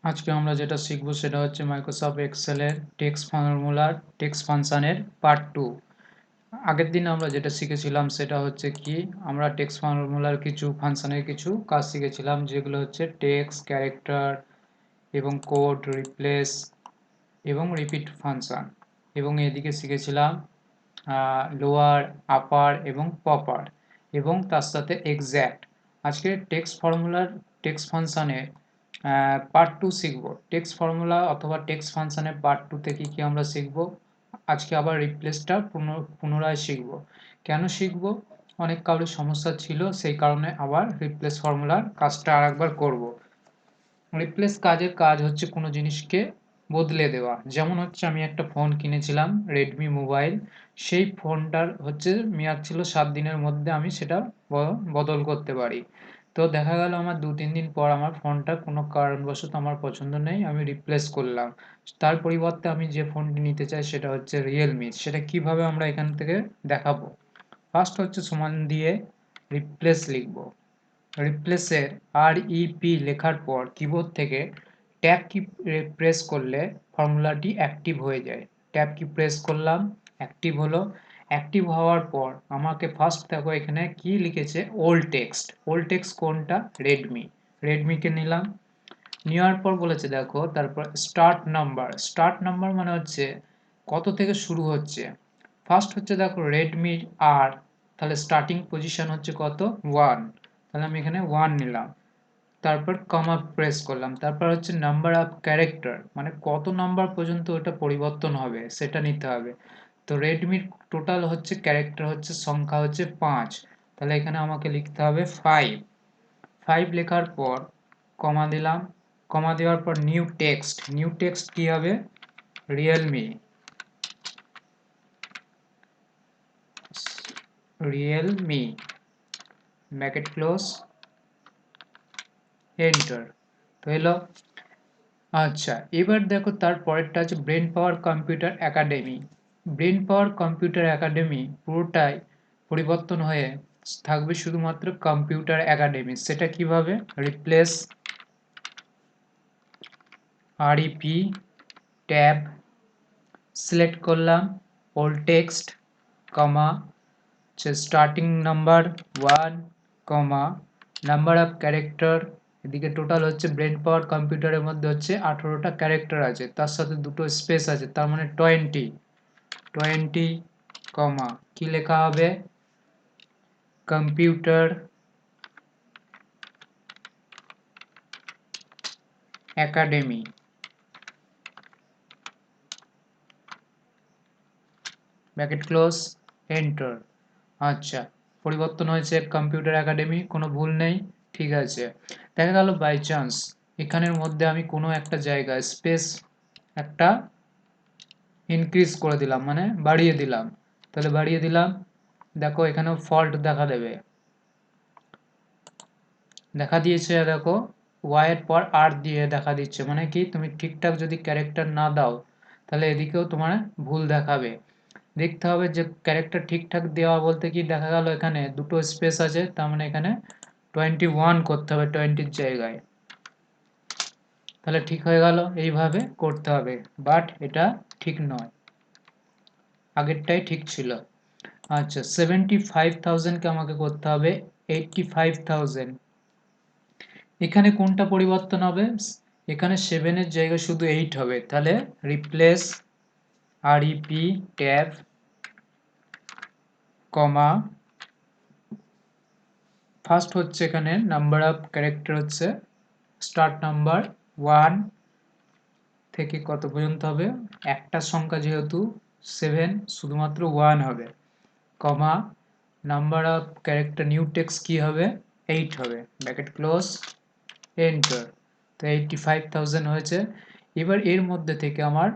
আজকে আমরা যেটা শিখবো সেটা হচ্ছে মাইক্রোসফট এক্সেলের টেক্সট ফর্মুলার টেক্সট ফাংশনের পার্ট 2। আগের দিন আমরা যেটা শিখেছিলাম সেটা হচ্ছে কি আমরা টেক্সট ফর্মুলার কিছু ফাংশনের কিছু কাজ শিখেছিলাম, যেগুলো হচ্ছে টেক্সট, ক্যারেক্টার এবং কোড, রিপ্লেস এবং রিপিট ফাংশন। এবং এদিকে শিখেছিলাম লোয়ার, আপার এবং পপার এবং তার সাথে এক্স্যাক্ট। আজকে টেক্সট ফাংশনের পার্ট 2 শিখব। টেক্সট ফর্মুলা অথবা টেক্সট ফাংশনের পার্ট 2 থেকে কি আমরা শিখব, আজকে আবার রিপ্লেসটা পুনরায় শিখব। কেন শিখব? অনেক কারোর সমস্যা ছিল, সেই কারণে আবার রিপ্লেস ফর্মুলার কাজটা আরেকবার করব। রিপ্লেস কাজের কাজ হচ্ছে কোনো জিনিসকে বদলে দেওয়া। যেমন হচ্ছে আমি একটা ফোন কিনেছিলাম, রেডমি মোবাইল। সেই ফোনটার হচ্ছে মেয়াদ ছিল 7 দিনের মধ্যে আমি সেটা বদল করতে পারি। তো দেখা গেল আমার 2-3 দিন পর আমার ফোনটা কোনো কারণবশত আমার পছন্দ নেই, আমি রিপ্লেস করলাম। তার পরিবর্তে আমি যে ফোনটি নিতে চাই সেটা হচ্ছে রিয়েলমি। সেটা কিভাবে আমরা এখান থেকে দেখাবো। ফার্স্ট হচ্ছে সমান দিয়ে রিপ্লেস লিখব। রিপ্লেসের REP লেখার পর কিবোর্ড থেকে ট্যাব কি প্রেস করলে ফর্মুলাটি অ্যাক্টিভ হয়ে যায়। ট্যাব কি প্রেস করলাম, অ্যাক্টিভ হলো। অ্যাক্টিভ হওয়ার পর আমাকে ফার্স্ট দেখো এখানে কি লিখেছে, ওল্ড টেক্সট। ওল্ড টেক্সট কোনটা? রেডমি। রেডমিকে নিলাম। নেওয়ার পর বলেছে দেখো তারপর স্টার্ট নাম্বার। স্টার্ট নাম্বার মানে হচ্ছে কত থেকে শুরু হচ্ছে। ফার্স্ট হচ্ছে দেখো রেডমি আর, তাহলে স্টার্টিং পজিশন হচ্ছে কত? 1। তাহলে আমি এখানে 1 নিলাম। তারপর কমা প্রেস করলাম। তারপর হচ্ছে নাম্বার অফ ক্যারেক্টার, মানে কত নাম্বার পর্যন্ত ওটা পরিবর্তন হবে সেটা নিতে হবে। তো রেডমির টোটাল হচ্ছে ক্যারেক্টার হচ্ছে সংখ্যা হচ্ছে 5। তাহলে এখানে আমাকে লিখতে হবে 5। 5 লেখার পর কমা দিলাম। কমা দেওয়ার পর নিউ টেক্সট। নিউ টেক্সট কি হবে? Realme. Realme bracket close, enter. তো এলো। আচ্ছা, এবার দেখো তার পরেরটা আছে ব্রেন পাওয়ার কম্পিউটার একাডেমি। ব্রেন পাওয়ার কম্পিউটার একাডেমি পুরোটাই পরিবর্তন হয়ে থাকবে শুধুমাত্র কম্পিউটার একাডেমি। সেটা কিভাবে? রিপ্লেস REP ট্যাব, সিলেক্ট করলাম old text, comma starting number 1, comma number of character. এদিকে টোটাল হচ্ছে ব্রেন পাওয়ার কম্পিউটারের মধ্যে হচ্ছে 18টা ক্যারেক্টার আছে, তার সাথে দুটো স্পেস আছে, তার মানে 20, কমা কি লেখা হবে? Computer academy bracket close, enter. আচ্ছা, পরিবর্তন হয়েছে কম্পিউটার একাডেমি, কোনো ভুল নেই, ঠিক আছে। দেখা গেল বাই চান্স এখানের মধ্যে আমি কোনো একটা জায়গায় স্পেস একটা ইনক্রিজ করে দিলাম, মানে বাড়িয়ে দিলাম। তাহলে বাড়িয়ে দিলাম, দেখো এখানেও ফল্ট দেখা দেবে, দেখা দিয়েছে দেখো ওয়াই এর পর আর দিয়ে দেখা দিচ্ছে, মানে কি তুমি ঠিকঠাক যদি ক্যারেক্টার না দাও তাহলে এদিকেও তোমার ভুল দেখাবে। দেখতে হবে যে ক্যারেক্টার ঠিকঠাক দেওয়া বলতে কি, দেখা গেল এখানে দুটো স্পেস আছে, তার মানে এখানে 21 করতে হবে 20-র জায়গায়। তাহলে ঠিক হয়ে গেল, এইভাবে করতে হবে। বাট এটা ঠিক নয়, আগেরটাই ঠিক ছিল। আচ্ছা, 75,000কে আমাকে করতে হবে 85,000। এখানে কোনটা পরিবর্তন হবে? এখানে 7 এর জায়গায় শুধু 8 হবে। তাহলে রিপ্লেস REP ট্যাব, কমা ফার্স্ট হচ্ছে এখানে নাম্বার অফ ক্যারেক্টার হচ্ছে স্টার্ট নাম্বার 1 থেকে কত পর্যন্ত হবে, একটা সংখ্যা যেহেতু 7, শুধুমাত্র 1 হবে, কমা number of character new text কি হবে? 8 হবে, ব্র্যাকেট ক্লোজ, এন্টার। তো 85,000 হয়েছে। এবার এর মধ্যে থেকে আমার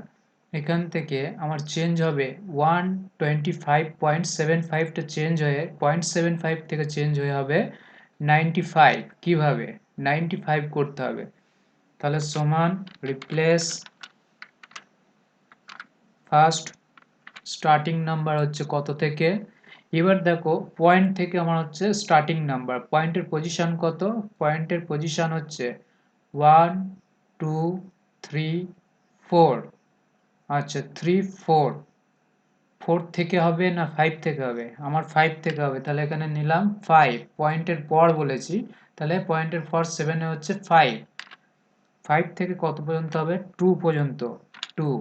এখান থেকে আমার চেঞ্জ হবে 125.75টা চেঞ্জ হয়ে 0.75 থেকে চেঞ্জ হয়ে হবে 95। কিভাবে 95 করতে হবে? তাহলে সমান রিপ্লেস ফার্স্ট স্টার্টিং নাম্বার হচ্ছে কত থেকে। এবার দেখো পয়েন্ট থেকে আমার হচ্ছে স্টার্টিং নাম্বার, পয়েন্টের পজিশন কত? পয়েন্টের পজিশন হচ্ছে 1, 2 3 4 আচ্ছা 3 4 4 থেকে হবে না 5 থেকে হবে? আমার 5 থেকে হবে, তাহলে এখানে নিলাম 5, পয়েন্টের পর বলেছি, তাহলে পয়েন্টের পর 7 এ হচ্ছে 5, 5 থেকে কত পর্যন্ত হবে? 2 পর্যন্ত, 2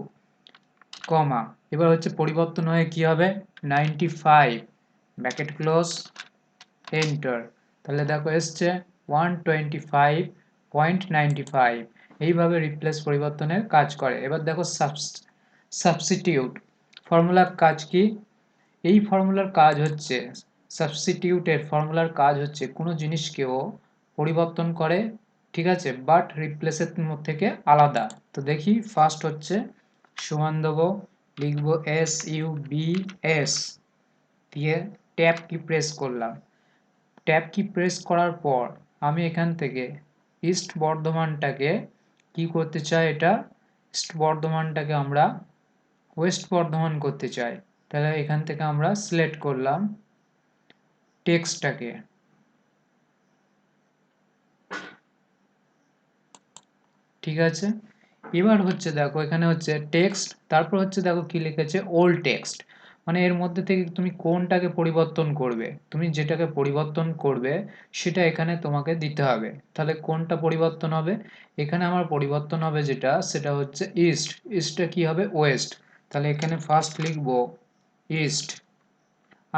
কমা, এবার হচ্ছে পরিবর্তন হয়ে কি হবে? 95, ব্র্যাকেট ক্লোজ, এন্টার। তাহলে দেখো এসছে 125.95। এইভাবে রিপ্লেস পরিবর্তনের কাজ করে। এবার দেখো সাবস্টিটিউট ফর্মুলার কাজ কি? এই ফর্মুলার কাজ হচ্ছে, সাবস্টিটিউটের ফর্মুলার কাজ হচ্ছে কোনো জিনিসকেও পরিবর্তন করে, ঠিক আছে, বাট রিপ্লেসের থেকে আলাদা। তো দেখি, ফার্স্ট হচ্ছে সমান দেবো, লিখবো SUBS দিয়ে ট্যাব কি প্রেস করলাম। ট্যাব কি প্রেস করার পর আমি এখান থেকে ইস্ট বর্ধমানটাকে কি করতে চাই? এটা ইস্ট বর্ধমানটাকে আমরা ওয়েস্ট বর্ধমান করতে চাই। তাহলে এখান থেকে আমরা সিলেক্ট করলাম টেক্সটটাকে, ঠিক আছে। এবার হচ্ছে দেখো এখানে হচ্ছে টেক্সট, তারপর হচ্ছে দেখো কি লিখেছে ওল্ড টেক্সট, মানে এর মধ্যে থেকে তুমি কোনটাকে পরিবর্তন করবে, তুমি যেটাকে পরিবর্তন করবে সেটা এখানে তোমাকে দিতে হবে। তাহলে কোনটা পরিবর্তন হবে? এখানে আমার পরিবর্তন হবে যেটা, সেটা হচ্ছে ইস্ট, ইস্টটা কি হবে? ওয়েস্ট। তাহলে এখানে ফার্স্ট লিখবো ইস্ট,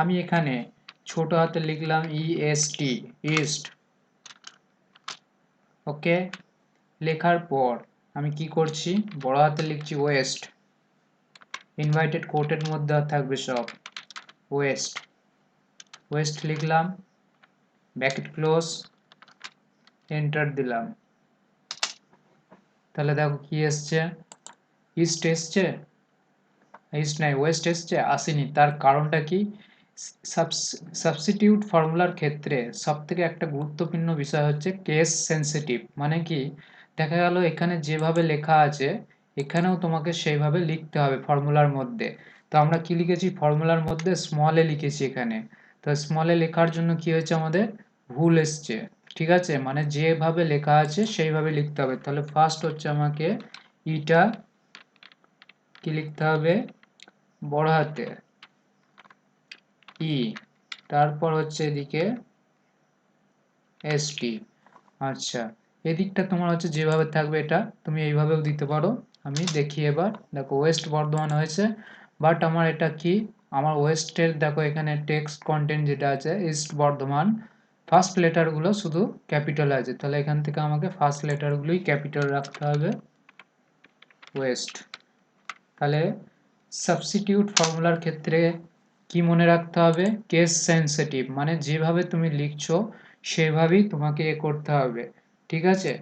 আমি এখানে ছোট হাতে লিখলাম EST, ইস্ট, ওকে। লেখার পর আমি কি করছি? বড় হাতে লিখছি ওয়েস্ট, ইনভার্টেড কোটের মধ্যে থাকবে সব, ওয়েস্ট, ওয়েস্ট লিখলাম, ব্র্যাকেট ক্লোজ, এন্টার দিলাম। তাহলে দেখো কি এসছে? ইস্ট এসছে? ইস্ট নাই, ওয়েস্ট এসছে? আসেনি। তার কারণটা কি? সাবস্টিটিউট ফর্মুলার ক্ষেত্রে সবথেকে একটা গুরুত্বপূর্ণ বিষয় হচ্ছে কেস সেনসিটিভ, মানে কি, দেখা গেল এখানে যেভাবে লেখা আছে এখানেও তোমাকে সেইভাবে লিখতে হবে ফর্মুলার মধ্যে। তো আমরা কি লিখেছি ফর্মুলার মধ্যে? স্মলে লিখেছি এখানে। তো স্মলে লেখার জন্য কি হয়েছে? আমাদের ভুল এসছে, ঠিক আছে, মানে যেভাবে লেখা আছে সেইভাবে লিখতে হবে। তাহলে ফার্স্ট হচ্ছে আমাকে ইটা কি লিখতে হবে? বড় হাতে ই, তারপর হচ্ছে এদিকে ST। আচ্ছা, এদিকটা তোমার হচ্ছে যেভাবে থাকবে এটা তুমি এইভাবেও দিতে পারো। আমি দেখি এবার, দেখো ওয়েস্ট বর্ধমান হয়েছে, বাট আমার এটা কি, আমার ওয়েস্টের দেখো এখানে টেক্সট কন্টেন্ট যেটা আছে ইস্ট বর্ধমান, ফার্স্ট লেটারগুলো শুধু ক্যাপিটাল আছে, তাহলে এখান থেকে আমাকে ফার্স্ট লেটারগুলোই ক্যাপিটাল রাখতে হবে, ওয়েস্ট। তাহলে সাবস্টিটিউট ফর্মুলার ক্ষেত্রে কি মনে রাখতে হবে? কেস সেনসিটিভ, মানে যেভাবে তুমি লিখছো সেভাবেই তোমাকে এ করতে হবে, ঠিক আছে।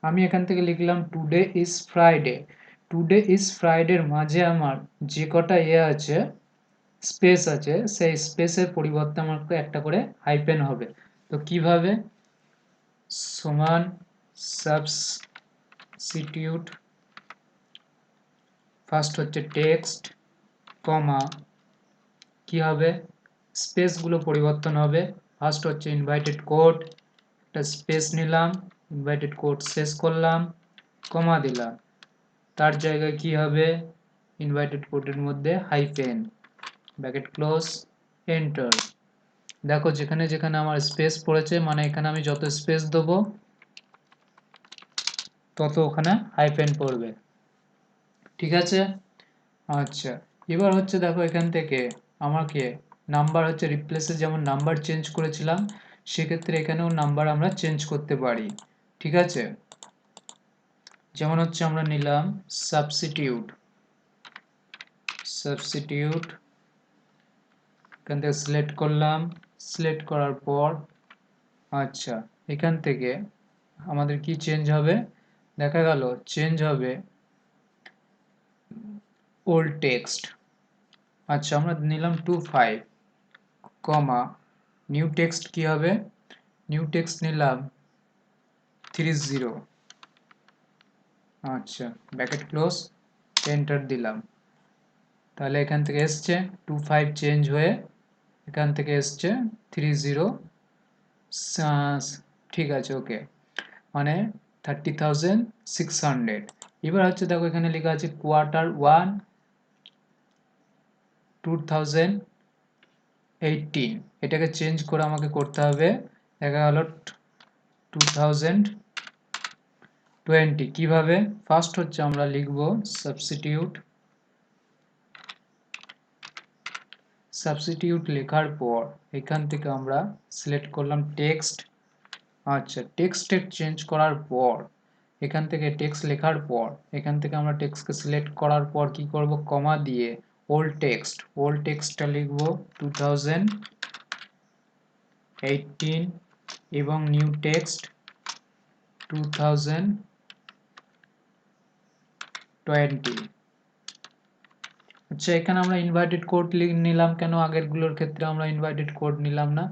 আমি এখান থেকে লিখলাম today is Friday, today is ফ্রাইডের মাঝে আমার যে কটা আছে, স্পেস আছে, সেই স্পেসের পরিবর্তে আমাকে একটা করে হাইপেন হবে। তো কিভাবে? সমান সাবস্টিটিউট, ফার্স্ট হচ্ছে টেক্সট, কমা, কি হবে? স্পেসগুলো পরিবর্তন হবে। ফার্স্ট হচ্ছে ইনভাইটেড কোড, একটা স্পেস নিলাম, ইনভাইটেড কোড শেষ করলাম, কমা দিলাম, তার জায়গায় কি হবে? ইনভাইটেড কোডের মধ্যে হাইফেন, ব্র্যাকেট ক্লোজ, এন্টার। দেখো যেখানে যেখানে আমার স্পেস পড়েছে, মানে এখানে আমি যত স্পেস দেবো তত ওখানে হাইফেন পড়বে, ঠিক আছে। আচ্ছা, এবার হচ্ছে দেখো এখান থেকে আমাকে নাম্বার হচ্ছে রিপ্লেসে যেমন নাম্বার চেঞ্জ করেছিলাম, সেক্ষেত্রে এখানেও নাম্বার আমরা চেঞ্জ করতে পারি, ঠিক আছে। যেমন হচ্ছে আমরা নিলাম সাবস্টিটিউট, সাবস্টিটিউট এখান থেকে সিলেক্ট করলাম, সিলেক্ট করার পর আচ্ছা এখান থেকে আমাদের কি চেঞ্জ হবে? দেখা গেল চেঞ্জ হবে ওল্ড টেক্সট। আচ্ছা আমরা নিলাম 25, কমা, নিউ টেক্সট কি হবে? নিউ টেক্সট নিলাম 30, আচ্ছা, ব্র্যাকেট ক্লোজ, এন্টার দিলাম। তাহলে এখান থেকে এসছে 25 চেঞ্জ হয়ে এখান থেকে এসছে 30, ঠিক আছে, ওকে। মানে 30,600। এবার হচ্ছে দেখো এখানে লেখা আছে Q1 2018, এটাকে চেঞ্জ করে আমাকে করতে হবে, দেখা গেল 2020। কিভাবে? ফার্স্ট হচ্ছে আমরা লিখব সাবস্টিটিউট লেখার পর এখান থেকে আমরা সিলেক্ট করলাম টেক্সট। আচ্ছা, টেক্সটের চেঞ্জ করার পর এখান থেকে টেক্সট লেখার পর এখান থেকে আমরা টেক্সটকে সিলেক্ট করার পর কি করব, কমা দিয়ে ওল্ড টেক্সটটা লিখব 2018 এবং নিউ টেক্সট 2020। আচ্ছা, এখানে আমরা ইনভার্টেড কোড নিলাম কেন? আগের গুলোর ক্ষেত্রে আমরা ইনভার্টেড কোড নিলাম না।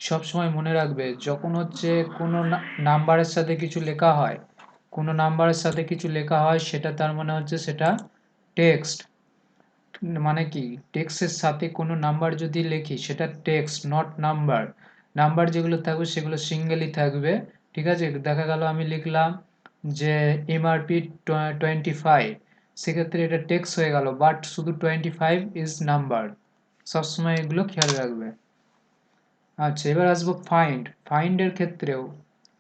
সব সময় মনে রাখবে, যখন হচ্ছে কোনো নাম্বারের সাথে কিছু লেখা হয়, সেটা তার মানে হচ্ছে সেটা টেক্সট। মানে কি, টেক্সটের সাথে কোনো নাম্বার যদি লিখি সেটা টেক্সট, নট নাম্বার। নাম্বার যেগুলো থাকবে সেগুলো সিঙ্গেলই থাকবে। ঠিক আছে, দেখা গেল আমি লিখলাম যে এমআরপি 25, সেক্ষেত্রে এটা টেক্সট হয়ে গেল, বাট শুধু 25 ইজ নাম্বার। সবসময় এগুলো খেয়াল রাখবে। আচ্ছা, এবার আসবো ফাইন্ডের ক্ষেত্রেও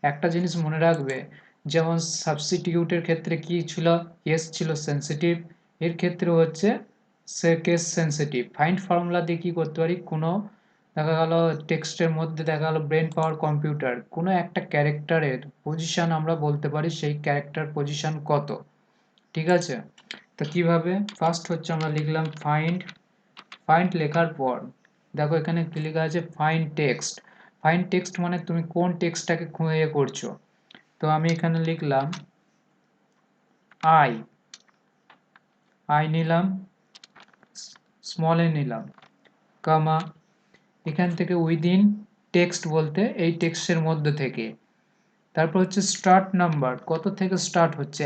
একটা জিনিস মনে রাখবে, যেমন সাবস্টিটিউটের ক্ষেত্রে কি ছিল, কেস ছিল সেন্সিটিভ, এর ক্ষেত্রে হচ্ছে সে কেস সেন্সিটিভ। ফাইন্ড ফর্মুলা দিয়ে কি করতে পারি, কোনো দেখা গেল টেক্সটের মধ্যে দেখা গেল ব্রেন পাওয়ার কম্পিউটার, কোনো একটা ক্যারেক্টারের পজিশন আমরা বলতে পারি সেই ক্যারেক্টার পজিশন কত। ঠিক আছে, তো কিভাবে? ফার্স্ট হচ্ছে আমরা লিখলাম ফাইন্ড লেখার পর দেখো এখানে কি লেখা আছে, ফাইন্ড টেক্সট মানে তুমি কোন টেক্সটটাকে খুঁজে করছো। তো আমি এখানে লিখলাম আই নিলাম, স্মল এ নিলাম, কমা, এখান থেকে উইদিন টেক্সট বলতে এই টেক্সটের মধ্যে থেকে, তারপর হচ্ছে স্টার্ট নাম্বার, কত থেকে স্টার্ট হচ্ছে,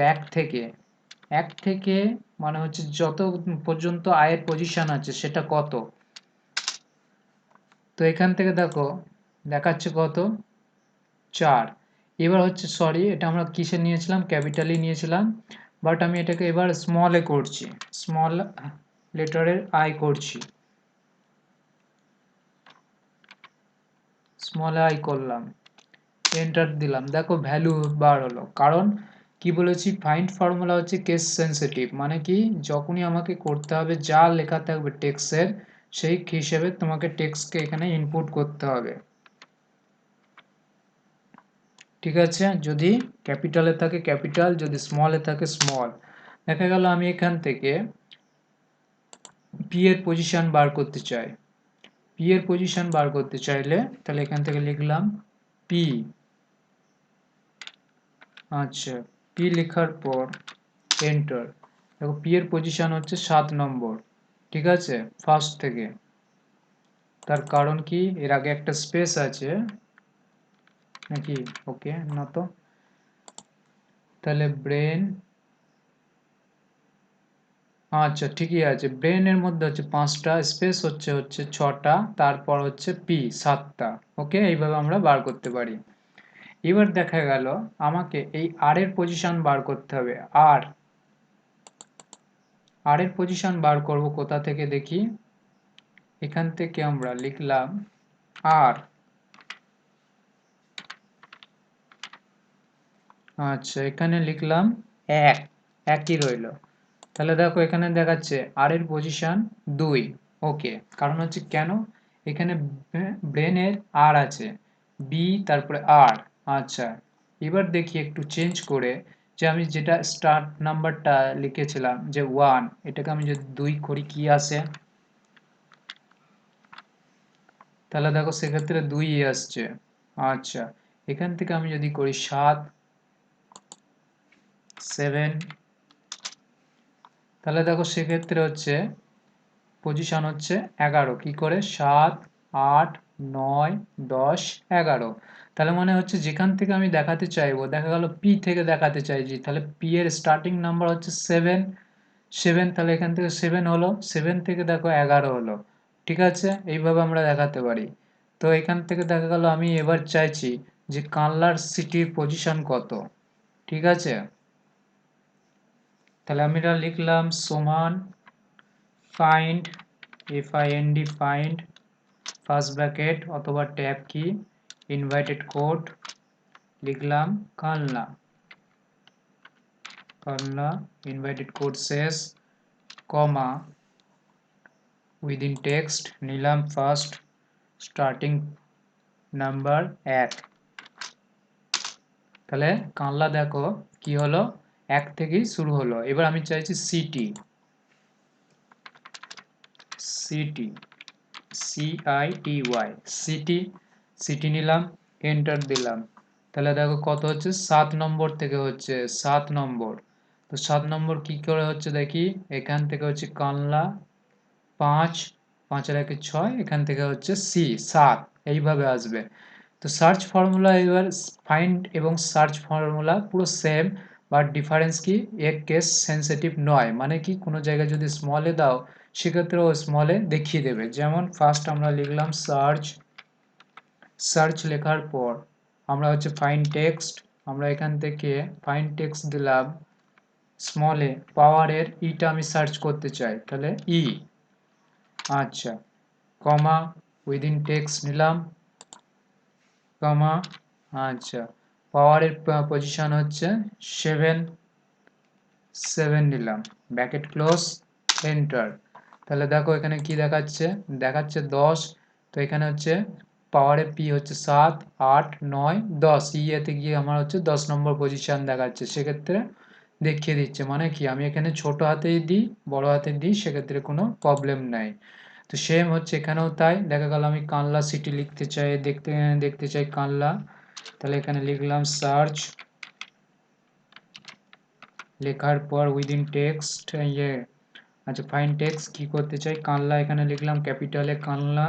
এক থেকে মানে হচ্ছে যত পর্যন্ত আয়ের পজিশন আছে সেটা কত। তো এখান থেকে দেখো দেখাচ্ছে কত, 4। এবার হচ্ছে সরি, এটা আমরা কিসে নিয়েছিলাম, ক্যাপিটালে নিয়েছিলাম, বাট আমি এটাকে এবার স্মলে করছি, স্মল লেটারের আই করছি, স্মল আই করলাম, এন্টার দিলাম, দেখো ভ্যালু বার হলো। কারণ কি বলেছি, ফাইন্ড ফর্মুলা হচ্ছে কেস সেন্সিটিভ, মানে কি যখনই আমাকে করতে হবে যা লেখা থাকবে টেক্সটের সেই হিসেবে তোমাকে টেক্সটকে এখানে ইনপুট করতে হবে। ঠিক আছে, যদি ক্যাপিটালে থাকে ক্যাপিটাল, যদি স্মলে থাকে স্মল। দেখা গেল আমি এখান থেকে পি এর পজিশন বার করতে চাই, পি এর পজিশন বার করতে চাইলে তাহলে এখান থেকে লিখলাম পি। আচ্ছা, পি লেখার পর এন্টার, দেখো পি এর পজিশন হচ্ছে 7 নম্বর। ঠিক আছে, ফার্স্ট থেকে, তার কারণ কি এর আগে একটা স্পেস আছে নাকি, ওকে না তো, তাহলে ব্রেন, আচ্ছা ঠিকই আছে, ব্রেনের মধ্যে হচ্ছে 5টা, স্পেস হচ্ছে 6টা, তারপর হচ্ছে পি 7টা। ওকে, এইভাবে আমরা বার করতে পারি। এবার দেখা গেল আমাকে এই আর এর পজিশন বার করতে হবে, আর এর পজিশন বার করব কোথা থেকে দেখি, এখান থেকে আমরা লিখলাম আর, আচ্ছা এখানে লিখলাম 1, একই রইল। তাহলে দেখো এখানে দেখাচ্ছে আর এর পজিশন 2। ওকে, কারণ হচ্ছে কেন, এখানে ব্রেনের আর আছে, বি তারপরে আর। আচ্ছা, এবার দেখি একটু চেঞ্জ করে, যে আমি যেটা স্টার্ট নাম্বারটা লিখেছিলাম যে 1, এটাকে আমি যদি 2 করি কি আসে, তাহলে দেখো সেক্ষেত্রে 2 আসছে। আচ্ছা, এখান থেকে আমি যদি করি 7, তাহলে দেখো সেক্ষেত্রে হচ্ছে পজিশন হচ্ছে 11, কি করে 7, 8, 9, 10, 11। তাহলে মানে হচ্ছে যেখান থেকে আমি দেখাতে চাইবো, দেখা গেল পি থেকে দেখাতে চাইছি, তাহলে পি এর স্টার্টিং নাম্বার হচ্ছে 7, তাহলে এখান থেকে 7 হলো, 7 থেকে দেখো 11 হলো। ঠিক আছে, এইভাবে আমরা দেখাতে পারি। তো এখান থেকে দেখা গেল আমি এবার চাইছি যে কানলার সিটির পজিশন কত। ঠিক আছে, তাহলে আমরা লিখলাম সমান find find ফার্স্ট ব্র্যাকেট অথবা ট্যাব কি ইনভাইটেড কোড লিখলাম কালনা ইনভাইটেড কোড শেষ কমা উইদিন টেক্সট নিলাম ফার্স্ট স্টার্টিং নাম্বার 1। তাহলে কানলা দেখো কি হলো 1 থেকেই শুরু হলো। এবার আমি চাইছি সিটি সিটি CITY সিটি নিলাম, এন্টার দিলাম। তাহলে দেখো কত হচ্ছে 7 নম্বর থেকে হচ্ছে 7 নম্বর। তো 7 নম্বর কি করে হচ্ছে দেখি, এখান থেকে হচ্ছে কানলা 5 5 এর একে 6, এখান থেকে হচ্ছে সি 7, এইভাবে আসবে। তো সার্চ ফর্মুলা এবার ফাইন্ড এবং সার্চ ফর্মুলা পুরো সেম, বাট ডিফারেন্স কি এক কেস সেন্সিটিভ নয়, মানে কি কোনো জায়গায় যদি স্মলে দাও সেক্ষেত্রে ও স্মলে দেখিয়ে দেবে। যেমন ফার্স্ট আমরা লিখলাম সার্চ লেখার পর আমরা হচ্ছে ফাইন্ড টেক্সট, আমরা এখান থেকে ফাইন্ড টেক্সট দিলাম স্মলে, পাওয়ারের ইটা আমি সার্চ করতে চাই, তাহলে ই, আচ্ছা, কমা উইদিন টেক্সট নিলাম, কমা, আচ্ছা, পাওয়ারের পজিশন হচ্ছে 7 নিলাম, ব্র্যাকেট ক্লোজ, এন্টার। তাহলে দেখো এখানে কি দেখাচ্ছে, দেখাচ্ছে 10। তো এখানে হচ্ছে পাওয়ারে পি হচ্ছে 7 8 9 10, ইয়েতে গিয়ে আমার হচ্ছে 10 নম্বর পজিশন দেখাচ্ছে, সেক্ষেত্রে দেখিয়ে দিচ্ছে। মানে কি আমি এখানে ছোট হাতেই দিই বড় হাতে দিই সেক্ষেত্রে কোনো প্রবলেম নাই। তো সেম হচ্ছে এখানেও তাই, দেখা গেল আমি কানলা সিটি লিখতে চাই, দেখতে চাই কানলা, তাহলে এখানে লিখলাম সার্চ লেখার পর উইদিন টেক্সট আচ্ছা ফাইন্ড টেক্সট কি করতে চাই কানলা, এখানে লিখলাম ক্যাপিটালে কানলা,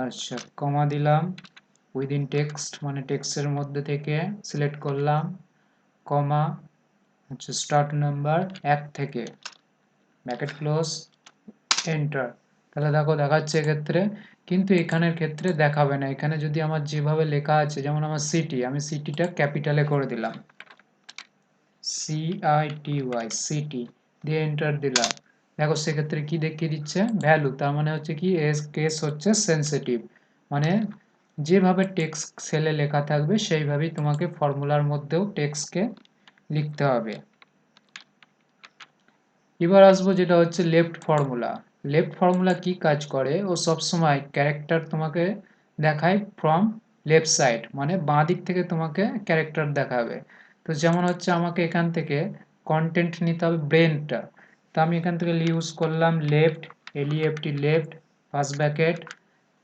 আচ্ছা কমা দিলাম, উইদিন টেক্সট মানে টেক্সটের মধ্যে থেকে সিলেক্ট করলাম, কমা, আচ্ছা স্টার্ট নাম্বার 1 থেকে, ব্র্যাকেট ক্লোজ, এন্টার। তাহলে দেখো দেখাচ্ছে এক্ষেত্রে, কিন্তু এখানের ক্ষেত্রে দেখাবে না। এখানে যদি আমার যেভাবে লেখা আছে, যেমন আমার সিটি, আমি সিটিটা ক্যাপিটালে করে দিলাম, CITY সিটি দিয়ে এন্টার দিলাম, দেখো সেক্ষেত্রে কি দেখিয়ে দিচ্ছে ভ্যালু, তার মানে হচ্ছে কি কেস হচ্ছে সেনসিটিভ, মানে যেভাবে টেক্সট সেলে লেখা থাকবে সেইভাবেই তোমাকে ফর্মুলার মধ্যেও টেক্সটকে লিখতে হবে। এবার আসবো যেটা হচ্ছে লেফট ফর্মুলা। লেফট ফর্মুলা কি কাজ করে, ও সবসময় ক্যারেক্টার তোমাকে দেখায় ফ্রম লেফট সাইড, মানে বাঁ দিক থেকে তোমাকে ক্যারেক্টার দেখাবে। তো যেমন হচ্ছে আমাকে এখান থেকে কন্টেন্ট নিতে হবে ব্রেনটা, তো আমি এখান থেকে ইউজ করলাম লেফট, লেফট ফার্স্ট ব্র্যাকেট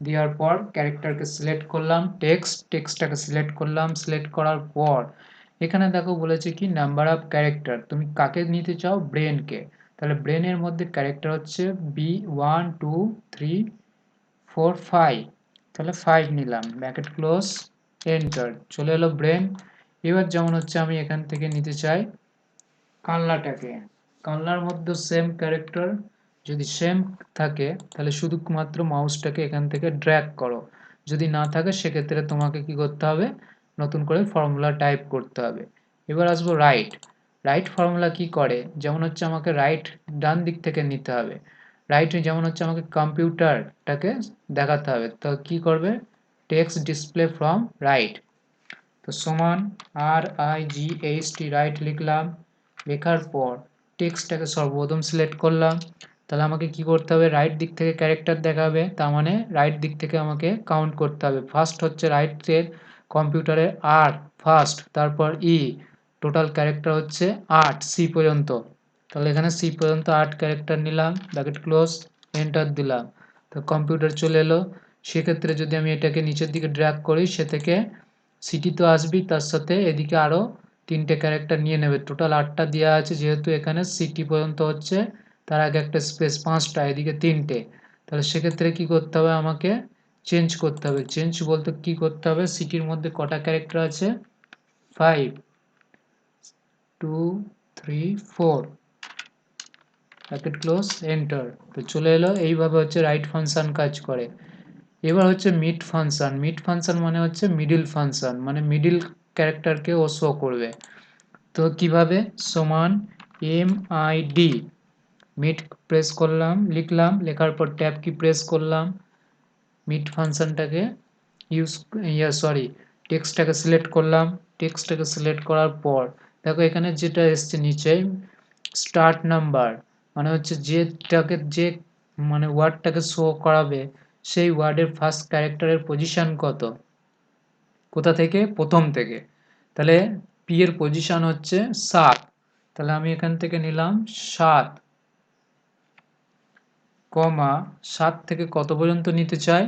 দেওয়ার পর ক্যারেক্টারকে সিলেক্ট করলাম, টেক্সটটাকে সিলেক্ট করলাম, সিলেক্ট করার পর এখানে দেখো বলেছে কি নাম্বার অফ ক্যারেক্টার, তুমি কাকে নিতে চাও, ব্রেনকে। তাহলে ব্রেনের মধ্যে ক্যারেক্টার হচ্ছে B1 2 3 4 5, তাহলে 5 নিলাম, ব্র্যাকেট ক্লোজ, এন্টার, চলে এলো ব্রেন। এবার যেমন হচ্ছে আমি এখান থেকে নিতে চাই কানলাটাকে, কানলার মধ্যে সেম ক্যারেক্টার, যদি সেম থাকে তাহলে শুধুমাত্র মাউসটাকে এখান থেকে ড্র্যাগ করো, যদি না থাকে সেক্ষেত্রে তোমাকে কি করতে হবে, নতুন করে ফর্মুলা টাইপ করতে হবে। এবার আসবো রাইট। রাইট ফর্মুলা কি করে, যেমন হচ্ছে আমাকে রাইট ডান দিক থেকে নিতে হবে, রাইট যেমন হচ্ছে আমাকে কম্পিউটারটাকে দেখাতে হবে, তো কি করবে, টেক্সট ডিসপ্লে ফ্রম রাইট, তো সমান RIGHT রাইট লিখলাম, লেখার পর টেক্সটটাকে সর্বপ্রথম সিলেক্ট করলাম, তাহলে আমাকে কি করতে হবে, রাইট দিক থেকে ক্যারেক্টার দেখাবে, তার মানে রাইট দিক থেকে আমাকে কাউন্ট করতে হবে। ফার্স্ট হচ্ছে রাইটের কম্পিউটারে 8 ফার্স্ট, তারপর টোটাল ক্যারেক্টার হচ্ছে 8 সি পর্যন্ত, তাহলে এখানে সি পর্যন্ত 8 ক্যারেক্টার নিলাম, ব্র্যাকেট ক্লোজ, এন্টার দিলাম, তো কম্পিউটার চলে এলো। সেক্ষেত্রে যদি আমি এটাকে নিচের দিকে ড্র্যাগ করি, সে থেকে সিটি তো আসবেই, তার সাথে এদিকে আরও 3টে ক্যারেক্টার নিয়ে নেবে, টোটাল 8টা দেওয়া আছে, যেহেতু এখানে সিটি পর্যন্ত হচ্ছে, তার আগে একটা স্পেস 5টা, এদিকে 3টে, তাহলে সেক্ষেত্রে কি করতে হবে, আমাকে চেঞ্জ করতে হবে। চেঞ্জ বলতে কি করতে হবে, সিটির মধ্যে কটা ক্যারেক্টার আছে, 5 2 3 4, ব্র্যাকেট ক্লোজ, এন্টার, তো চলে এলো। এইভাবে হচ্ছে রাইট ফাংশন কাজ করে। এবার হচ্ছে মিড ফাংশন। মিড ফাংশন মানে হচ্ছে মিডিল ফাংশন, মানে মিডিল ক্যারেক্টারকে ও শো করবে। তো কিভাবে, সমান MID মিট প্রেস করলাম, লিখলাম, লেখার পর ট্যাব কি প্রেস করলাম, মিট ফাংশনটাকে টেক্সটটাকে সিলেক্ট করলাম, টেক্সটটাকে সিলেক্ট করার পর দেখো এখানে যেটা এসছে নিচে স্টার্ট নাম্বার, মানে হচ্ছে যে মানে ওয়ার্ডটাকে শো করাবে সেই ওয়ার্ডের ফার্স্ট ক্যারেক্টারের পজিশন কত, কোথা থেকে, প্রথম থেকে। তাহলে পি এর পজিশন হচ্ছে 7, তাহলে আমি এখান থেকে নিলাম 7, কমা 7 থেকে কত পর্যন্ত নিতে চাই,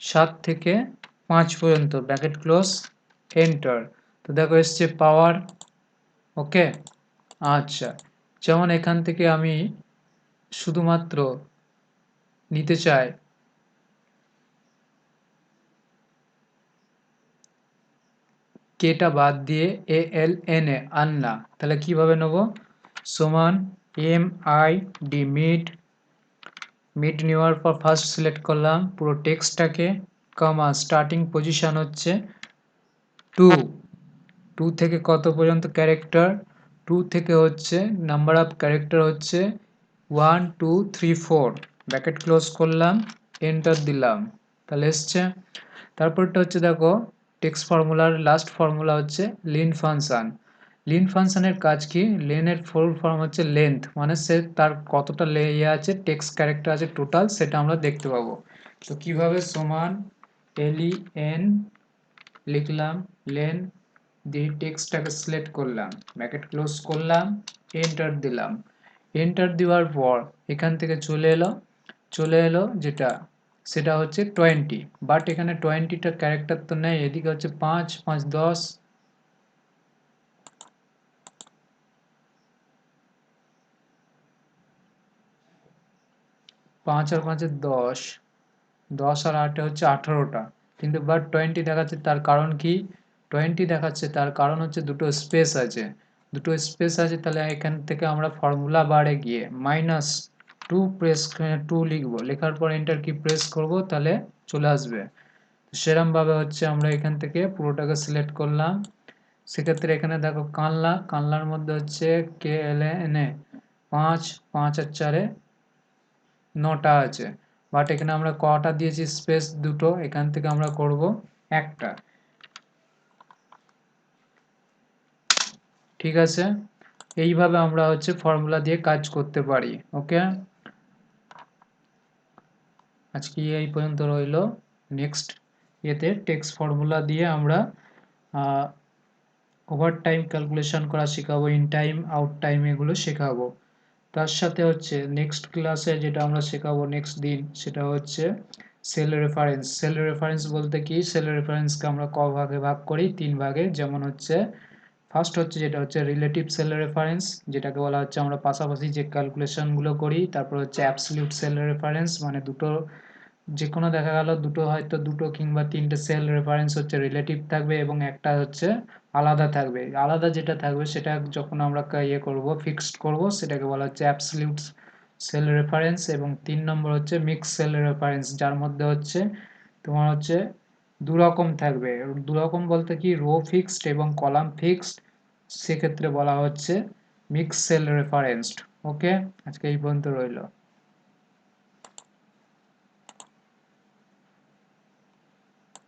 7 থেকে 5 পর্যন্ত, ব্র্যাকেট ক্লোজ, এন্টার। তো দেখো এসছে পাওয়ার। ওকে, আচ্ছা, যেমন এখান থেকে আমি শুধুমাত্র নিতে চাই কেটা বাদ দিয়ে ALN এ আনলা, তাহলে কিভাবে নেব, সমান MID মিড নেওয়ার পর ফার্স্ট সিলেক্ট করলাম পুরো টেক্সটটাকে, কমা স্টার্টিং পজিশন হচ্ছে 2, 2 থেকে কত পর্যন্ত ক্যারেক্টার, 2 থেকে হচ্ছে নাম্বার অফ ক্যারেক্টার হচ্ছে 1 2 3 4, ব্র্যাকেট ক্লোজ করলাম, এন্টার দিলাম, তাহলে এসছে। তারপরটা হচ্ছে দেখো টেক্সট ফর্মুলার লাস্ট ফর্মুলা হচ্ছে লিন ফাংশন। লিন ফাংশনের কাজ কি, লেনের ফুল ফর্ম হচ্ছে লেন্থ, মানে সে তার কতটা আছে টেক্সট ক্যারেক্টার আছে টোটাল সেটা আমরা দেখতে পাবো। তো কিভাবে, সমান LEN লিখলাম, লেন দিয়ে টেক্সটটাকে সিলেক্ট করলাম, ব্র্যাকেট ক্লোজ করলাম, এন্টার দিলাম, এন্টার দেওয়ার পর এখান থেকে চলে এলো যেটা সেটা হচ্ছে 20, বাট এখানে 20টা ক্যারেক্টার তো নেই, এদিকে হচ্ছে 5 5 10, 5 আর 5 10, 10 আর 8 হচ্ছে 18টা, কিন্তু বাট 20 দেখাচ্ছে, তার কারণ কি, 20 দেখাচ্ছে তার কারণ হচ্ছে দুটো স্পেস আছে, তাহলে এখান থেকে আমরা ফর্মুলা বারে গিয়ে -2 প্রেস 2 লিখবো, লেখার পর এন্টার কি প্রেস করব, তাহলে চলে আসবে। সেরকম ভাবে হচ্ছে আমরা এখান থেকে পুরোটাকে সিলেক্ট করলাম, সেক্ষেত্রে এখানে দেখো কানলার মধ্যে হচ্ছে KLN 5 5 আর 4 9টা আছে, বাট এখানে আমরা কটা দিয়েছি স্পেস দুটো, এখান থেকে আমরা করব একটা, ঠিক আছে। এইভাবে আমরা হচ্ছে ফর্মুলা দিয়ে কাজ করতে পারি। ওকে, আজকে এই পর্যন্ত রইলো। নেক্সট এতে টেক্সট ফর্মুলা দিয়ে আমরা ওভার টাইম ক্যালকুলেশন করা শেখাবো, ইন টাইম আউট টাইম এগুলো শেখাবো। তার সাথে হচ্ছে নেক্সট ক্লাসে যেটা আমরা শেখাবো নেক্সট দিন, সেটা হচ্ছে সেল রেফারেন্স। সেল রেফারেন্স বলতে কি, সেল রেফারেন্সকে আমরা ক ভাগে ভাগ করি, 3 ভাগে। যেমন হচ্ছে ফার্স্ট হচ্ছে যেটা হচ্ছে রিলেটিভ সেল রেফারেন্স, যেটাকে বলা হচ্ছে আমরা পাশাপাশি যে ক্যালকুলেশনগুলো করি। তারপর হচ্ছে অ্যাবসলিউট সেল রেফারেন্স, মানে দুটো যে কোনো দেখা গেল হয়তো দুটো কিংবা তিনটে সেল রেফারেন্স হচ্ছে রিলেটিভ থাকবে এবং একটা হচ্ছে আলাদা থাকবে। আলাদা যেটা থাকবে সেটা যখন আমরা করব, ফিক্সড করব, সেটাকে বলা হচ্ছে অ্যাবসলিউট সেল রেফারেন্স। এবং 3 নম্বর হচ্ছে মিক্স সেল রেফারেন্স, যার মধ্যে হচ্ছে তোমার হচ্ছে দু রকম থাকবে। দু রকম বলতে কি, রো ফিক্সড এবং কলাম ফিক্সড, সেক্ষেত্রে বলা হচ্ছে মিক্স সেল রেফারেন্সড। ওকে, আজকে এই পর্যন্ত রইল।